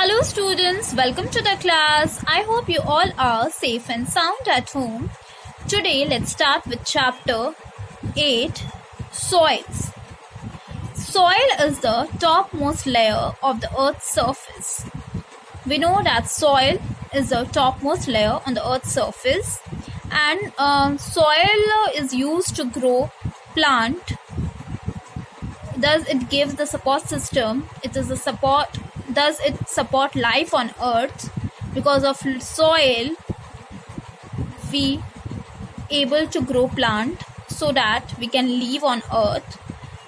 Hello students, welcome to the class. I hope you all are safe and sound at home. Today let's start with chapter 8, Soils. Soil is the topmost layer of the earth's surface. We know that soil is the topmost layer on the earth's surface, and soil is used to grow plant. Thus it gives the support system. Does it support life on earth? Because of soil we able to grow plant so that we can live on earth,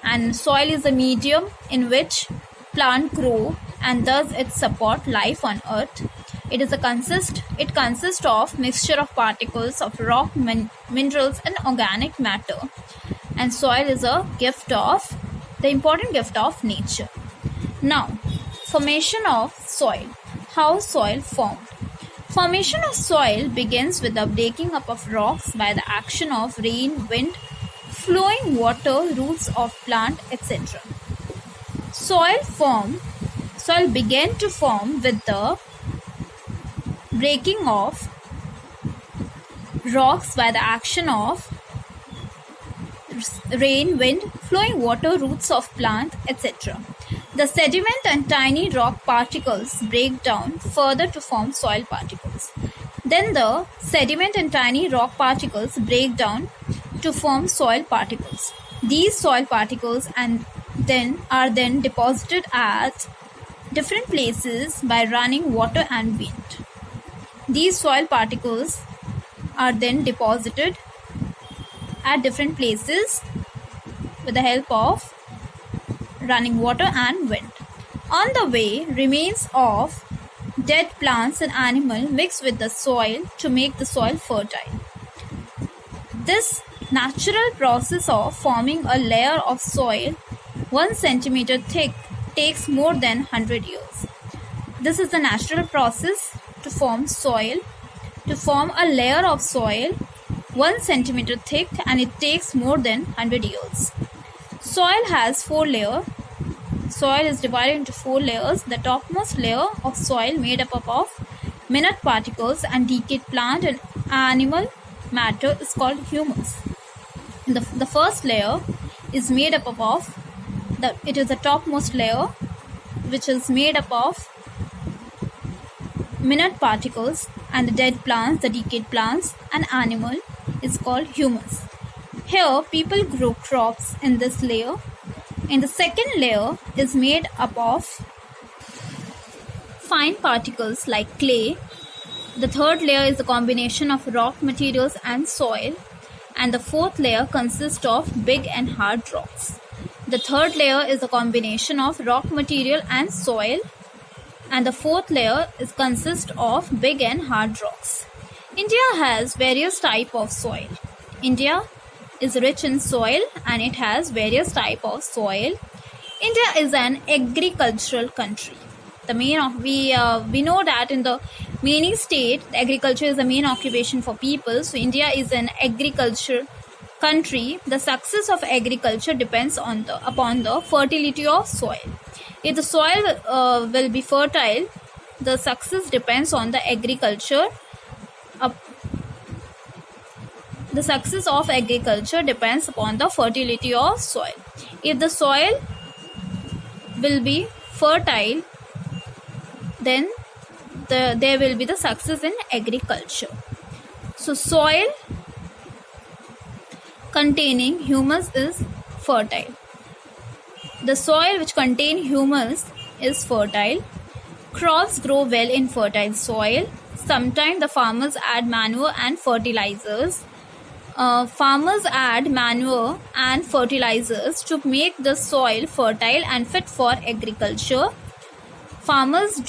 and soil is the medium in which plant grow, and thus it support life on earth. It consists of mixture of particles of rock, minerals and organic matter, and soil is the important gift of nature. Now, formation of soil. How soil formed? Formation of soil begins with the breaking up of rocks by the action of rain, wind, flowing water, roots of plant, etc. Soil began to form with the breaking of rocks by the action of rain, wind, flowing water, roots of plant, etc. The sediment and tiny rock particles break down further to form soil particles. Then the sediment and tiny rock particles break down to form soil particles. These soil particles are then deposited at different places by running water and wind. These soil particles are then deposited at different places with the help of running water and wind. On the way, remains of dead plants and animals mix with the soil to make the soil fertile. This natural process of forming a layer of soil 1 centimeter thick takes more than 100 years. This is the natural process to form soil, to form a layer of soil 1 centimeter thick, and it takes more than 100 years. Soil has 4 layers. Soil is divided into 4 layers. The topmost layer of soil made up of minute particles and decayed plant and animal matter is called humus. The first layer is made up of it is the topmost layer, which is made up of minute particles, and the dead plants, the decayed plants and animal is called humus. Here people grow crops in this layer. And the second layer is made up of fine particles like clay. The third layer is a combination of rock materials and soil, and the fourth layer consists of big and hard rocks. The third layer is a combination of rock material and soil, and the fourth layer consists of big and hard rocks. India has various types of soil. India is rich in soil, and it has various types of soil. India is an agricultural country. We know that in the many states, agriculture is the main occupation for people. So India is an agricultural country. The success of agriculture depends upon the fertility of soil. If the soil will be fertile, the success depends on the agriculture. The success of agriculture depends upon the fertility of soil. If the soil will be fertile, then there will be the success in agriculture. So soil containing humus is fertile. The soil which contains humus is fertile. Crops grow well in fertile soil. Sometimes the farmers add manure and fertilizers. Farmers add manure and fertilizers to make the soil fertile and fit for agriculture. Farmers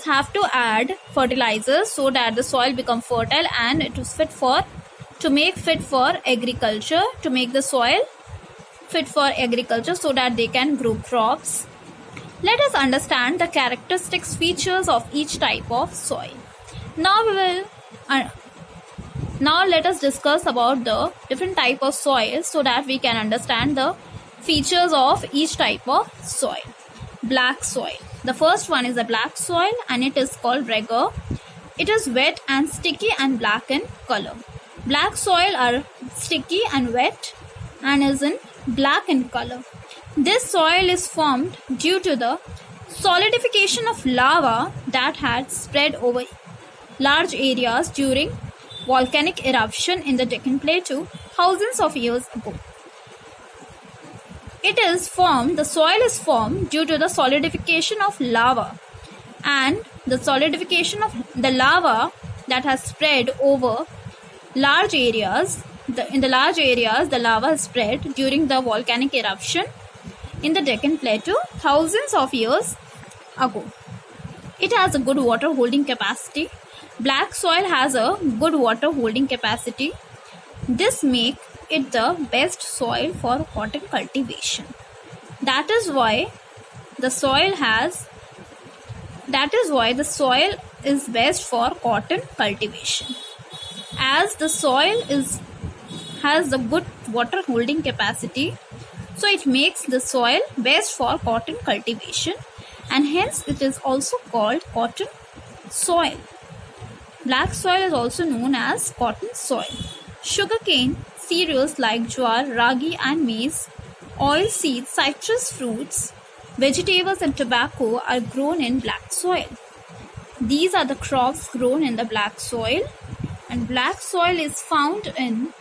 have to add fertilizers so that the soil becomes fertile and it is fit for agriculture, to make the soil fit for agriculture so that they can grow crops. Let us understand the characteristics features of each type of soil. Now let us discuss about the different type of soil so that we can understand the features of each type of soil. black soil. The first one is the black soil and it is called regur. It is wet and sticky and black in color. Black soil are sticky and wet and is in black in color. This soil is formed due to the solidification of lava that had spread over large areas during volcanic eruption in the Deccan Plateau thousands of years ago. The soil is formed due to the solidification of lava, and the solidification of the lava that has spread over large areas. In the large areas, the lava has spread during the volcanic eruption in the Deccan Plateau thousands of years ago. It has a good water holding capacity. Black soil has a good water holding capacity. This makes it the best soil for cotton cultivation. That is why the soil is best for cotton cultivation. As the soil has a good water holding capacity, so it makes the soil best for cotton cultivation, and hence it is also called cotton soil. Black soil is also known as cotton soil. Sugarcane, cereals like jowar, ragi and maize, oilseeds, citrus fruits, vegetables and tobacco are grown in black soil. These are the crops grown in the black soil, and black soil is found in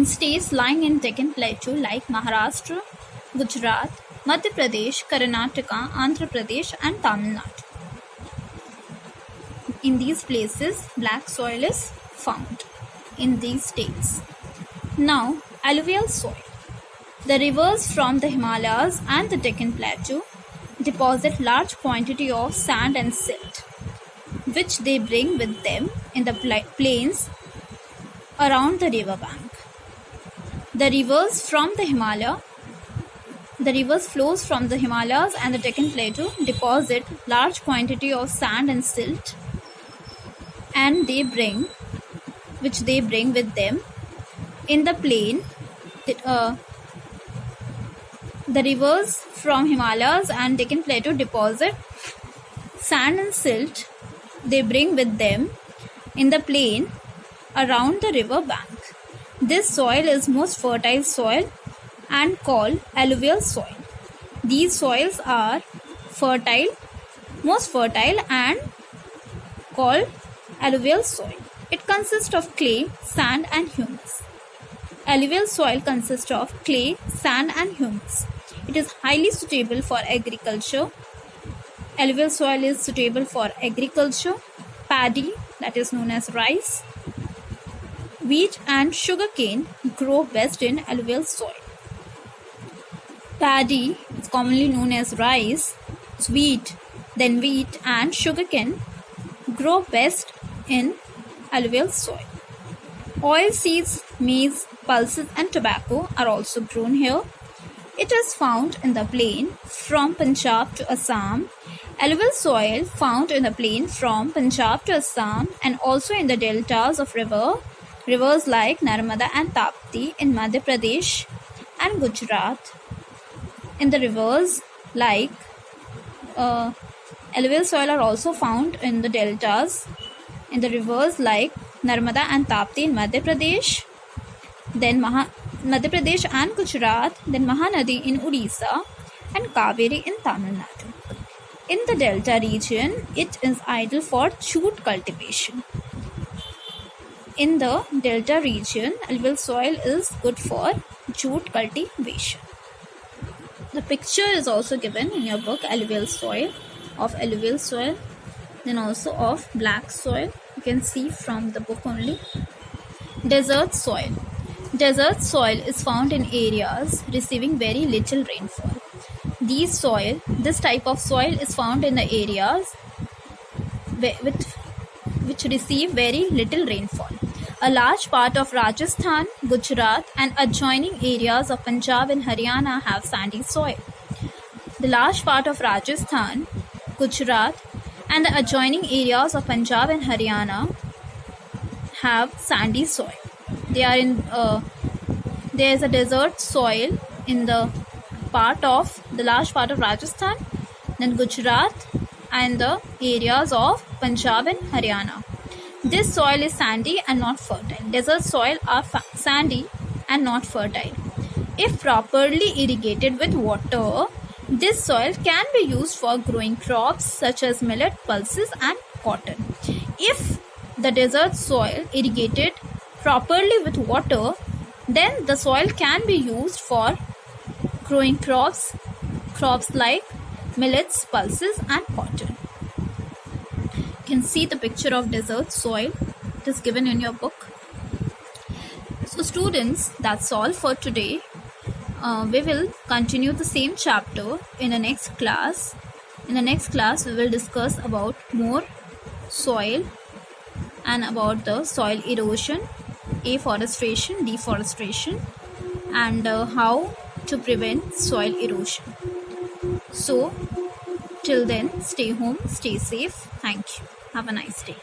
states lying in Deccan Plateau like Maharashtra, Gujarat, Madhya Pradesh, Karnataka, Andhra Pradesh and Tamil Nadu. In these places, black soil is found in these states. Now, alluvial soil. The rivers from the Himalayas and the Deccan Plateau deposit large quantity of sand and silt, which they bring with them in the plains around the river bank. The rivers flows from the Himalayas and the Deccan Plateau deposit large quantity of sand and silt, and which they bring with them in the plain. The rivers from Himalayas and Deccan Plateau deposit sand and silt they bring with them in the plain around the river bank. This soil is most fertile soil and called alluvial soil. These soils are most fertile and called alluvial soil. It consists of clay, sand and humus. Alluvial soil consists of clay, sand and humus. It is highly suitable for agriculture. Alluvial soil is suitable for agriculture. Paddy, that is known as rice, wheat and sugarcane grow best in alluvial soil. Paddy is commonly known as rice, wheat and sugarcane grow best in alluvial soil. Oilseeds, maize, pulses and tobacco are also grown here. It is found in the plain from Punjab to Assam. Alluvial soil found in the plain from Punjab to Assam and also in the deltas of rivers like Narmada and Tapti in Madhya Pradesh and Gujarat. In the rivers like alluvial soil are also found in the deltas in the rivers like Narmada and Tapti in Madhya Pradesh, then Madhya Pradesh and Gujarat, then Mahanadi in Odisha and Kaveri in Tamil Nadu. In the delta region, it is ideal for jute cultivation. In the delta region, alluvial soil is good for jute cultivation. The picture is also given in your book, alluvial soil, then also of black soil. You can see from the book only. Desert soil. Desert soil is found in areas receiving very little rainfall. This type of soil is found in the areas which receive very little rainfall. A large part of Rajasthan, Gujarat and adjoining areas of Punjab and Haryana have sandy soil. The large part of Rajasthan, Gujarat and the adjoining areas of Punjab and Haryana have sandy soil. There is a desert soil in the the large part of Rajasthan, then Gujarat, and the areas of Punjab and Haryana. This soil is sandy and not fertile. Desert soil are sandy and not fertile. If properly irrigated with water, this soil can be used for growing crops such as millet, pulses, and cotton. If the desert soil irrigated properly with water, then the soil can be used for growing crops like millets, pulses, and cotton. You can see the picture of desert soil. It is given in your book. So students, that's all for today. We will continue the same chapter in the next class. In the next class, we will discuss about more soil and about the soil erosion, afforestation, deforestation, and how to prevent soil erosion. So till then, stay home, stay safe. Thank you. Have a nice day.